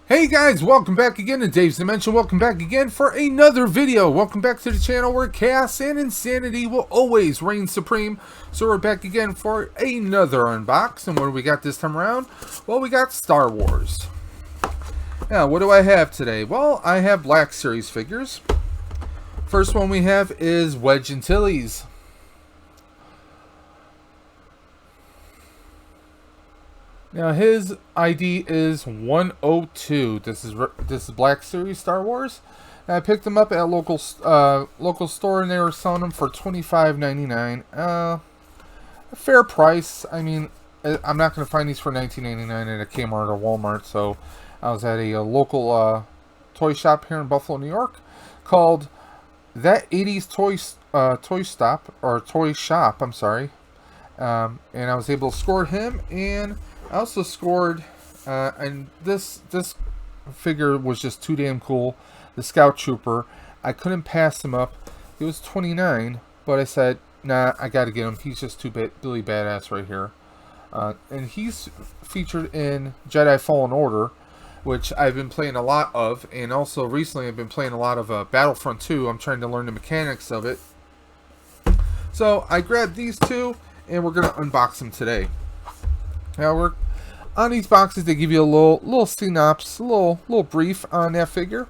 Hey guys, welcome back again to Dave's Dimension. Welcome back again for another video. Welcome back to the channel where chaos and insanity will always reign supreme. So we're back again for another unbox. And what do we got this time around? Well, we got Star Wars. Now, what do I have today? Well, I have Black Series figures. First one we have is Wedge Antilles. Now his ID is 102. This is Black Series Star Wars. And I picked them up at a local store, and they were selling them for $25.99. A fair price. I mean, I'm not going to find these for $19.99 at a Kmart or Walmart. So I was at a local toy shop here in Buffalo, New York, called That 80s Toy Shop. I'm sorry. And I was able to score him, and I also scored, and this figure was just too damn cool, the Scout Trooper. I couldn't pass him up. He was $29, but I said, nah, I gotta get him. He's just too Billy Badass right here. And he's featured in Jedi Fallen Order, which I've been playing a lot of, and also recently I've been playing a lot of Battlefront 2. I'm trying to learn the mechanics of it. So I grabbed these two, and we're gonna unbox them today. Now, we're on these boxes. They give you a little synopsis, a little brief on that figure.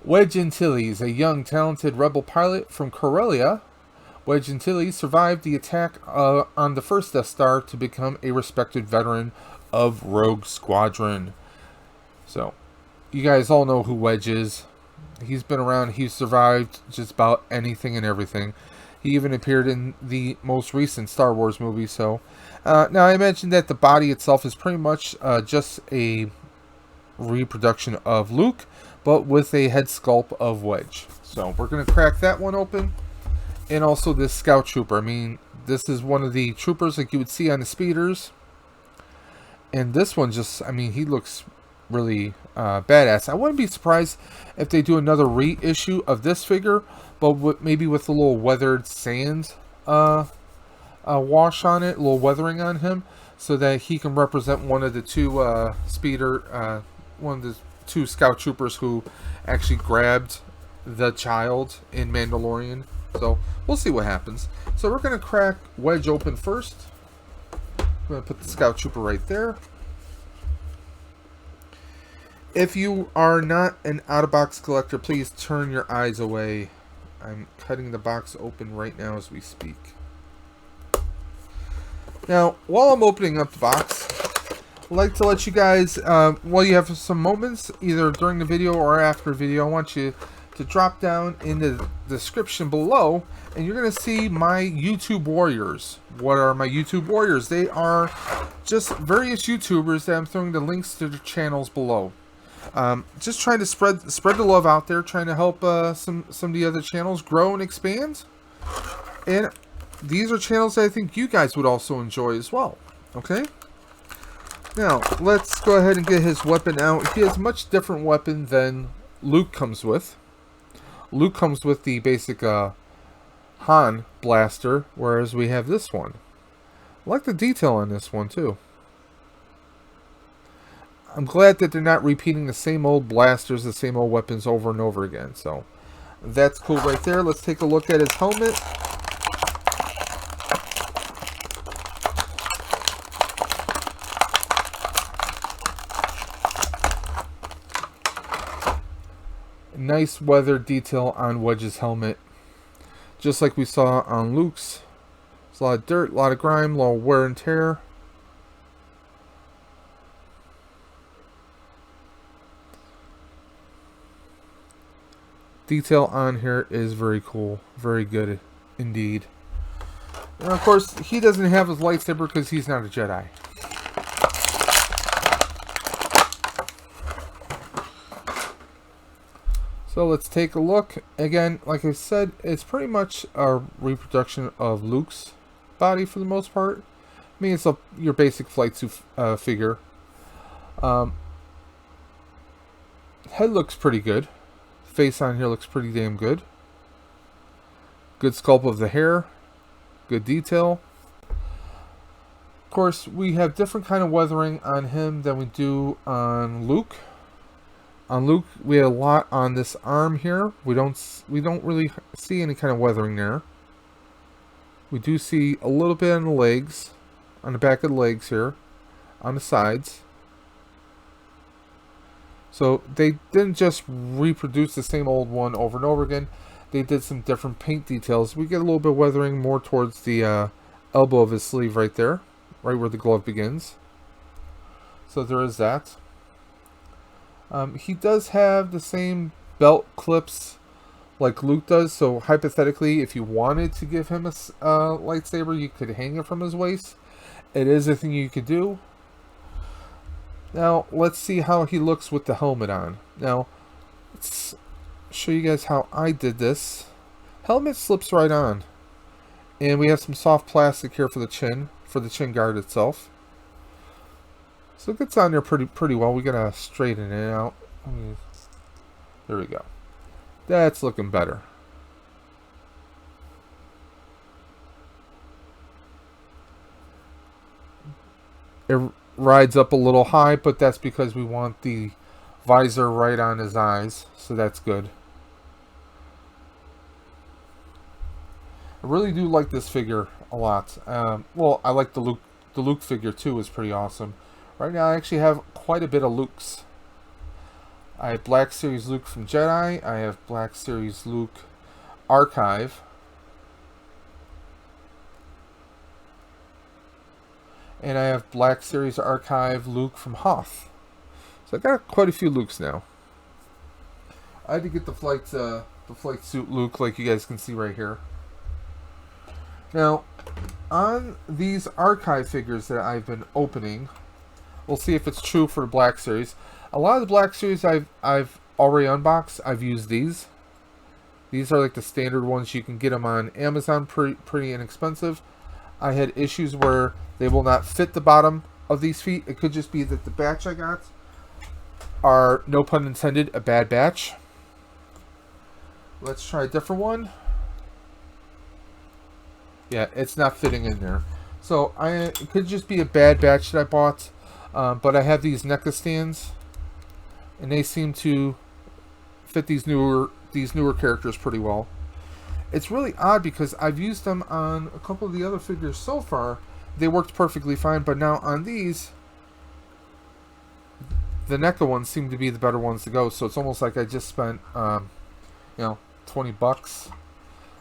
Wedge Antilles, a young, talented rebel pilot from Corellia. Wedge Antilles survived the attack on the first Death Star to become a respected veteran of Rogue Squadron. So, you guys all know who Wedge is. He's been around. He's survived just about anything and everything. He even appeared in the most recent Star Wars movie. So, now I mentioned that the body itself is pretty much just a reproduction of Luke, but with a head sculpt of Wedge. So we're going to crack that one open. And also this Scout Trooper. I mean, this is one of the troopers like you would see on the speeders. And this one just, I mean, he looks really badass. I wouldn't be surprised if they do another reissue of this figure, but maybe with a little weathered sand wash on it, a little weathering on him, so that he can represent one of the two one of the two Scout Troopers who actually grabbed the child in Mandalorian. So we'll see what happens. So we're going to crack Wedge open first. I'm going to put the Scout Trooper right there. If you are not an out-of-box collector, please turn your eyes away. I'm cutting the box open right now as we speak. Now, while I'm opening up the box, I'd like to let you guys, while you have some moments, either during the video or after the video, I want you to drop down in the description below, and you're going to see my YouTube warriors. What are my YouTube warriors? They are just various YouTubers that I'm throwing the links to their channels below. Just trying to spread the love out there, trying to help some of the other channels grow and expand. And these are channels that I think you guys would also enjoy as well. Okay? Now, let's go ahead and get his weapon out. He has a much different weapon than Luke comes with. Luke comes with the basic Han blaster, whereas we have this one. I like the detail on this one, too. I'm glad that they're not repeating the same old blasters, the same old weapons over and over again. So, that's cool right there. Let's take a look at his helmet. Nice weather detail on Wedge's helmet. Just like we saw on Luke's. There's a lot of dirt, a lot of grime, a lot of wear and tear. Detail on here is very cool. Very good indeed. And of course, he doesn't have his lightsaber because he's not a Jedi. So let's take a look. Again, like I said, it's pretty much a reproduction of Luke's body for the most part. I mean, it's your basic flight suit figure. Head looks pretty good. Face on here looks pretty damn good. Good sculpt of the hair. Good detail. Of course, we have different kind of weathering on him than we do on Luke. On Luke, we have a lot on this arm here. We don't really see any kind of weathering there. We do see a little bit on the legs, on the back of the legs here, on the sides. So they didn't just reproduce the same old one over and over again. They did some different paint details. We get a little bit of weathering more towards the elbow of his sleeve right there, right where the glove begins. So there is that. He does have the same belt clips like Luke does. So hypothetically, if you wanted to give him a lightsaber, you could hang it from his waist. It is a thing you could do. Now, let's see how he looks with the helmet on. Now, let's show you guys how I did this. Helmet slips right on. And we have some soft plastic here for the chin guard itself. So it gets on there pretty well. We gotta straighten it out. There we go. That's looking better. It rides up a little high, but that's because we want the visor right on his eyes, so that's good. I really do like this figure a lot. Well, I like the Luke figure too. Is pretty awesome. Right now, I actually have quite a bit of Lukes. I have Black Series Luke from Jedi. I have Black Series Luke Archive. And I have Black Series Archive Luke from Hoth. So I got quite a few Lukes now. I had to get the flight suit Luke, like you guys can see right here. Now, on these archive figures that I've been opening, we'll see if it's true for the Black Series. A lot of the Black Series I've already unboxed. I've used these. These are like the standard ones. You can get them on Amazon, pretty inexpensive. I had issues where they will not fit the bottom of these feet. It could just be that the batch I got are, no pun intended, a bad batch. Let's try a different one. Yeah, it's not fitting in there. So it could just be a bad batch that I bought. But I have these NECA stands, and they seem to fit these newer characters pretty well. It's really odd because I've used them on a couple of the other figures so far. They worked perfectly fine, but now on these, the NECA ones seem to be the better ones to go. So it's almost like I just spent, $20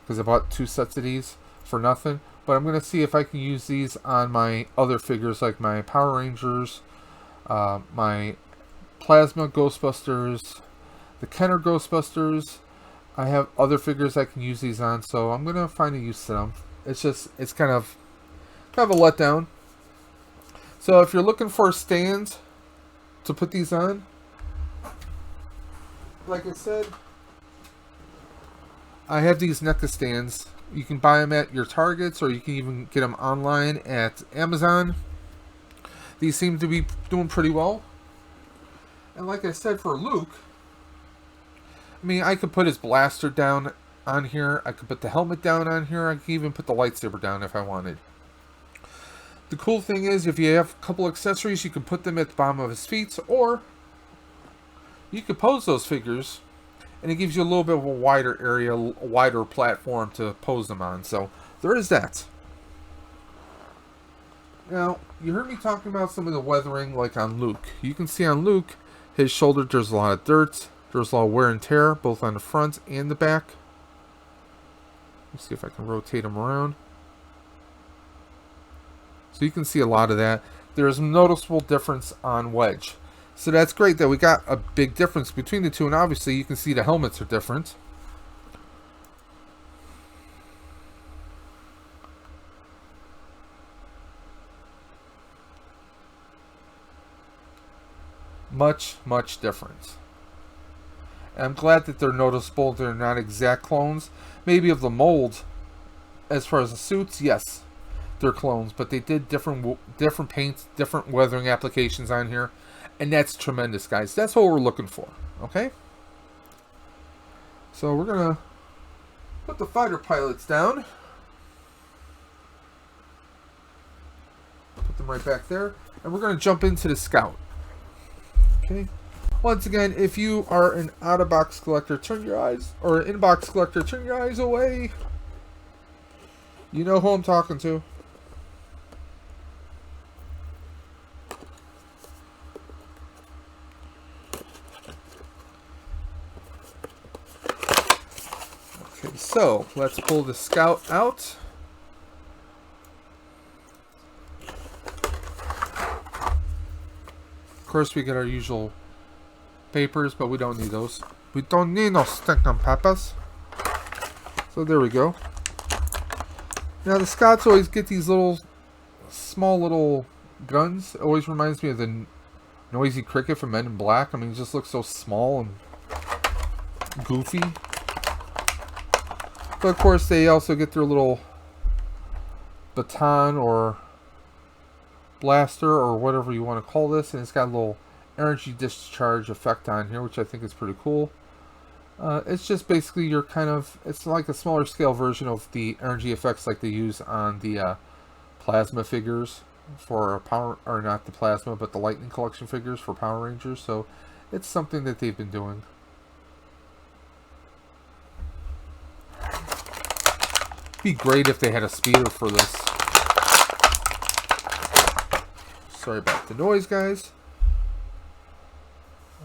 because I bought 2 sets of these for nothing. But I'm going to see if I can use these on my other figures, like my Power Rangers, my Plasma Ghostbusters, the Kenner Ghostbusters. I have other figures I can use these on, so I'm going to find a use to them. It's kind of a letdown. So if you're looking for a stand to put these on, like I said, I have these NECA stands. You can buy them at your Targets, or you can even get them online at Amazon. These seem to be doing pretty well. And like I said, for Luke, I mean, I could put his blaster down on here. I could put the helmet down on here. I could even put the lightsaber down if I wanted. The cool thing is, if you have a couple accessories, you can put them at the bottom of his feet, or you could pose those figures, and it gives you a little bit of a wider area, a wider platform to pose them on. So there is that. Now, you heard me talking about some of the weathering, like on Luke. You can see on Luke, his shoulder, there's a lot of dirt. There's a lot of wear and tear, both on the front and the back. Let's see if I can rotate him around. So you can see a lot of that. There's a noticeable difference on Wedge. So that's great that we got a big difference between the two, and obviously you can see the helmets are different. Much different. And I'm glad that they're noticeable. They're not exact clones. Maybe of the mold, as far as the suits, yes, they're clones, but they did different paints, different weathering applications on here, and that's tremendous, guys. That's what we're looking for. Okay. So we're gonna put the fighter pilots down. Put them right back there, and we're gonna jump into the scout. Okay. Once again, if you are an out-of-box collector, turn your eyes, or an in-box collector, turn your eyes away. You know who I'm talking to. Okay, so let's pull the Scout out. Of course, we get our usual papers, but we don't need those. We don't need no stinking peppers. So there we go. Now the Scouts always get these little, small little guns. It always reminds me of the Noisy Cricket from Men in Black. I mean, it just looks so small and goofy. But of course, they also get their little baton or blaster or whatever you want to call this, and it's got a little energy discharge effect on here, which I think is pretty cool. It's just basically your kind of, it's like a smaller scale version of the energy effects like they use on the plasma figures for power, or not the plasma, but the Lightning Collection figures for Power Rangers. So it's something that they've been doing. Be great if they had a speeder for this. Sorry about the noise, guys.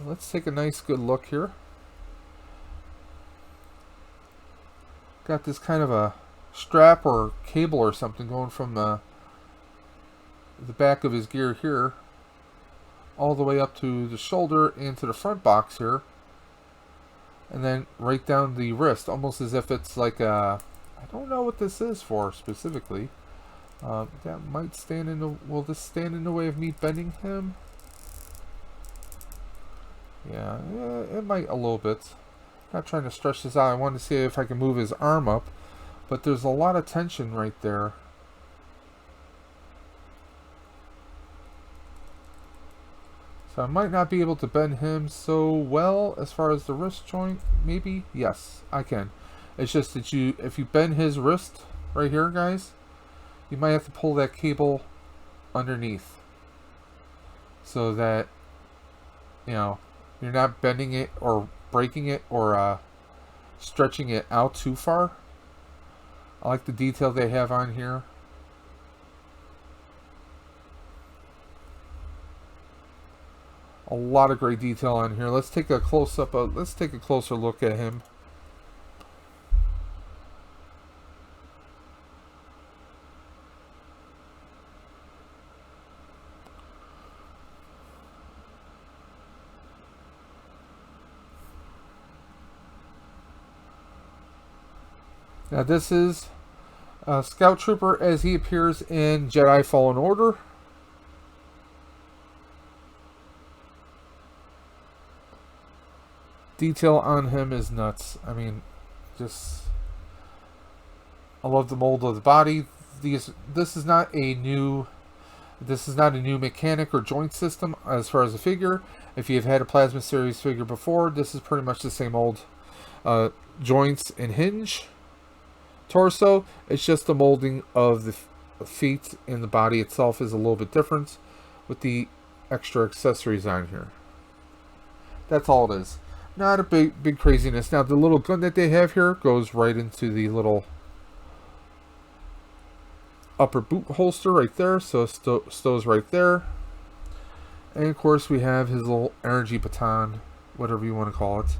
Let's take a nice good look here. Got this kind of a strap or cable or something going from the back of his gear here all the way up to the shoulder and to the front box here, and then right down the wrist, almost as if it's like a, I don't know what this is for specifically. That might stand in the, will this stand in the way of me bending him? Yeah, it might a little bit. Not trying to stretch this out. I want to see if I can move his arm up, but there's a lot of tension right there. So I might not be able to bend him so well as far as the wrist joint. Maybe? Yes, I can. It's just that if you bend his wrist right here, guys, you might have to pull that cable underneath so that, you know, you're not bending it or breaking it or stretching it out too far. I like the detail they have on here. A lot of great detail on here. Let's take a close up. Let's take a closer look at him. Now this is Scout Trooper as he appears in Jedi Fallen Order. Detail on him is nuts. I mean, just, I love the mold of the body. This is not a new mechanic or joint system as far as a figure. If you've had a Plasma Series figure before, this is pretty much the same old joints and hinge. Torso, it's just the molding of the feet, and the body itself is a little bit different with the extra accessories on here. That's all it is. Not a big craziness. Now the little gun that they have here goes right into the little upper boot holster right there, so it stows right there. And of course we have his little energy baton, whatever you want to call it.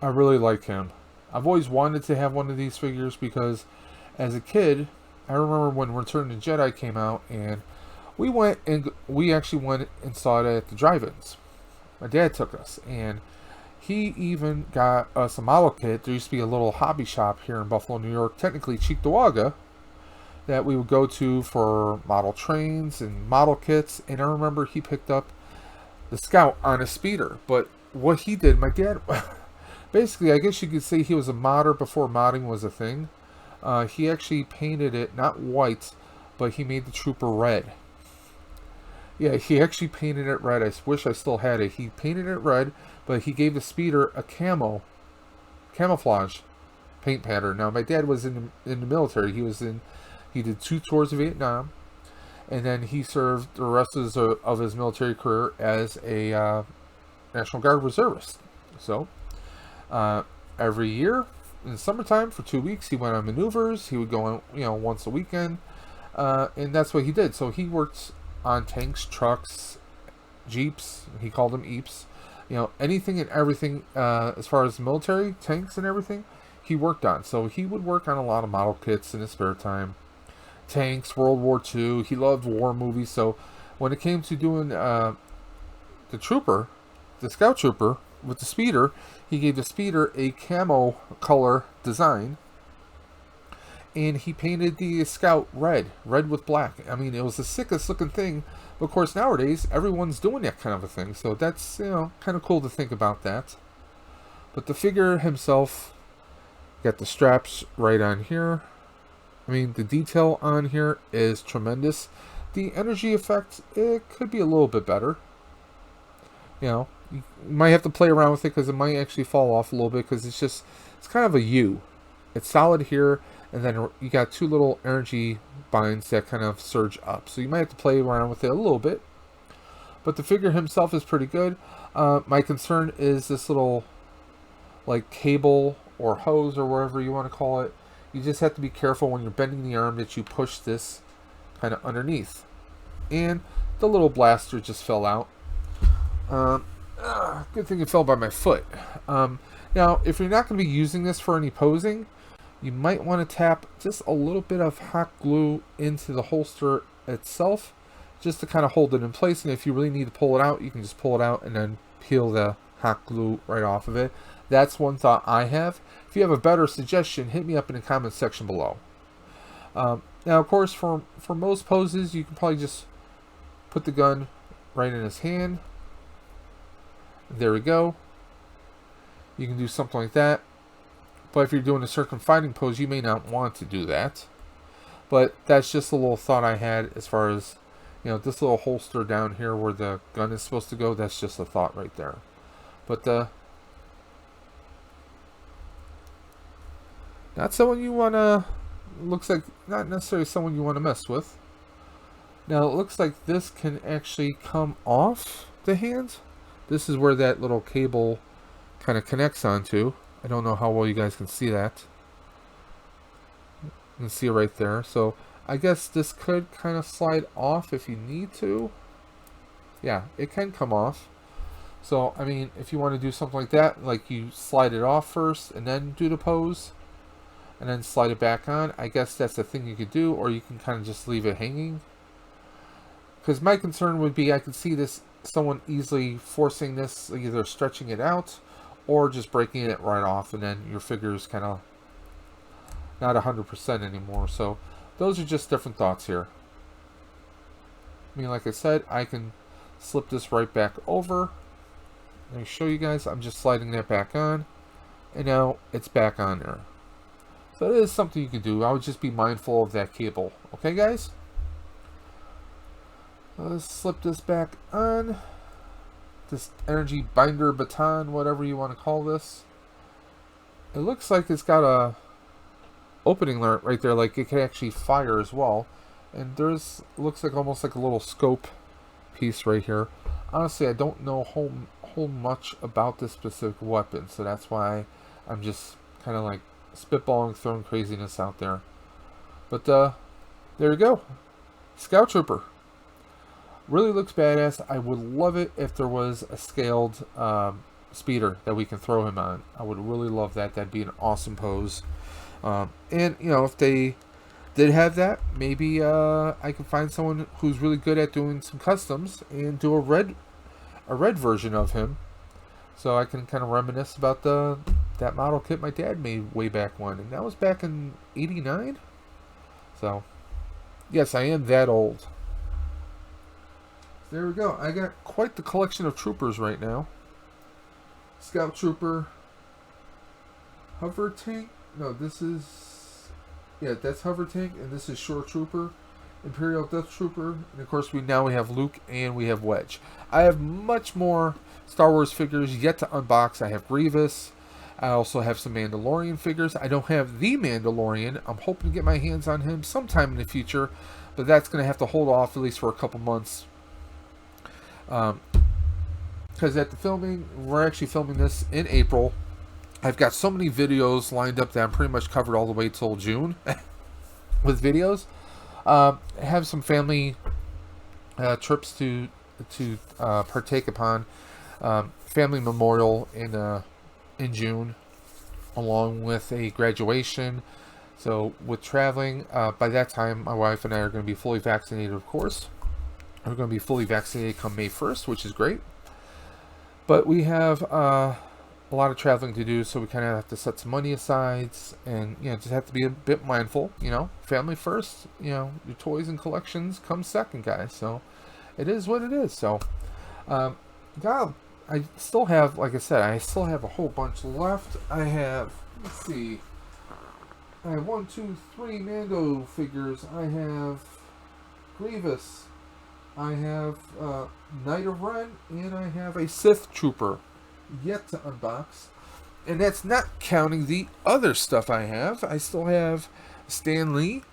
I really like him. I've always wanted to have one of these figures because as a kid, I remember when Return of the Jedi came out, and we actually went and saw it at the drive-ins. My dad took us, and he even got us a model kit. There used to be a little hobby shop here in Buffalo, New York, technically Cheektowaga, that we would go to for model trains and model kits. And I remember he picked up the Scout on a speeder. But what he did, my dad, basically, I guess you could say he was a modder before modding was a thing. He actually painted it, not white, but he made the Trooper red. Yeah, he actually painted it red. I wish I still had it. He painted it red, but he gave the speeder a camouflage paint pattern. Now, my dad was in the military. He did 2 tours of Vietnam, and then he served the rest of his military career as a National Guard reservist. So, every year in the summertime for 2 weeks, he went on maneuvers. He would go on, once a weekend, and that's what he did. So he worked on tanks, trucks, jeeps. He called them eeps. Anything and everything as far as military tanks and everything, he worked on. So he would work on a lot of model kits in his spare time. Tanks, World War II. He loved war movies. So when it came to doing the scout trooper with the speeder, he gave the speeder a camo color design, and he painted the scout red with black. I mean, it was the sickest looking thing. But of course, nowadays everyone's doing that kind of a thing, so that's kind of cool to think about that. But the figure himself got the straps right on here. I mean, the detail on here is tremendous. The energy effect, it could be a little bit better. You might have to play around with it because it might actually fall off a little bit because it's kind of a U. It's solid here, and then you got 2 little energy binds that kind of surge up. So you might have to play around with it a little bit. But the figure himself is pretty good. My concern is this little like cable or hose or whatever you want to call it. You just have to be careful when you're bending the arm that you push this kind of underneath. And the little blaster just fell out. Good thing it fell by my foot. Now, if you're not going to be using this for any posing, you might want to tap just a little bit of hot glue into the holster itself, just to kind of hold it in place. And if you really need to pull it out, you can just pull it out and then peel the hot glue right off of it. That's one thought I have. If you have a better suggestion, hit me up in the comments section below. Now, of course, for most poses, you can probably just put the gun right in his hand. There we go. You can do something like that. But if you're doing a circumfighting pose, you may not want to do that. But that's just a little thought I had as far as, this little holster down here where the gun is supposed to go. That's just a thought right there. But not someone you want to, looks like not necessarily someone you want to mess with. Now it looks like this can actually come off the hand. This is where that little cable kind of connects onto. I don't know how well you guys can see that. You can see it right there. So I guess this could kind of slide off if you need to. Yeah, it can come off. So, I mean, if you want to do something like that, like you slide it off first and then do the pose and then slide it back on, I guess that's the thing you could do, or you can kind of just leave it hanging. Because my concern would be I could see someone easily forcing this, either stretching it out or just breaking it right off, and then your figure is kind of not 100% anymore. So those are just different thoughts here. I mean, like I said, I can slip this right back over. Let me show you guys. I'm just sliding that back on, and now it's back on there. So it is something you can do. I would just be mindful of that cable. Okay, guys? Let's slip this back on. This energy binder baton, whatever you want to call this. It looks like it's got a opening right there, like it can actually fire as well. And looks like almost like a little scope piece right here. Honestly, I don't know whole much about this specific weapon, so that's why I'm just kind of like spitballing, throwing craziness out there. But there you go, Scout Trooper. Really looks badass. I would love it if there was a scaled speeder that we can throw him on. I would really love that. That'd be an awesome pose. And if they did have that, maybe I can find someone who's really good at doing some customs and do a red version of him, so I can kind of reminisce about that model kit my dad made way back when, and that was back in '89. So yes, I am that old. There we go. I got quite the collection of troopers right now. Scout Trooper, Hover Tank. No, this is, yeah, that's Hover Tank, and this is Shore Trooper. Imperial Death Trooper, and of course we have Luke and we have Wedge. I have much more Star Wars figures yet to unbox. I have Grievous. I also have some Mandalorian figures. I don't have the Mandalorian. I'm hoping to get my hands on him sometime in the future, but that's going to have to hold off at least for a couple months. Because at the filming, we're actually filming this in April. I've got so many videos lined up that I'm pretty much covered all the way till June with videos. I have some family trips to partake upon. Family memorial in June, along with a graduation. So with traveling, by that time, my wife and I are going to be fully vaccinated, of course. We're going to be fully vaccinated come May 1st, which is great. But we have a lot of traveling to do, so we kind of have to set some money aside, and just have to be a bit mindful. Family first. Your toys and collections come second, guys. So it is what it is. So, God, I still have, like I said, I still have a whole bunch left. I have, let's see, I have 1, 2, 3 Mando figures. I have Grievous. I have Knight of Ren, and I have a Sith Trooper yet to unbox. And that's not counting the other stuff I have. I still have Stan Lee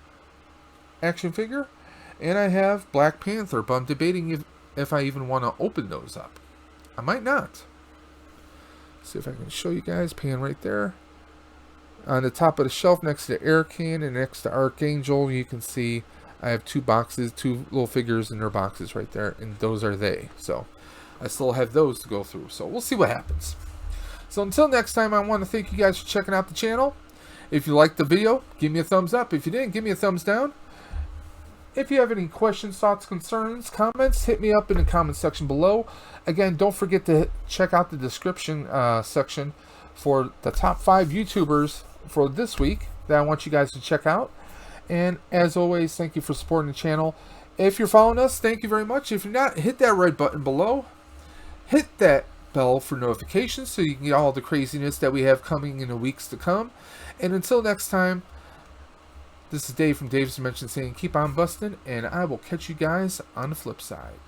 action figure, and I have Black Panther, but I'm debating if I even want to open those up. I might not. See if I can show you guys. Pan right there. On the top of the shelf next to the air can and next to Archangel, you can see I have 2 boxes, 2 little figures in their boxes right there, and those are they. So I still have those to go through. So we'll see what happens. So until next time, I want to thank you guys for checking out the channel. If you liked the video, give me a thumbs up. If you didn't, give me a thumbs down. If you have any questions, thoughts, concerns, comments, hit me up in the comment section below. Again, don't forget to check out the description section for the top 5 YouTubers for this week that I want you guys to check out. And as always, thank you for supporting the channel. If you're following us, thank you very much. If you're not, hit that red button below. Hit that bell for notifications so you can get all the craziness that we have coming in the weeks to come. And until next time, this is Dave from Dave's Dimension saying keep on busting, and I will catch you guys on the flip side.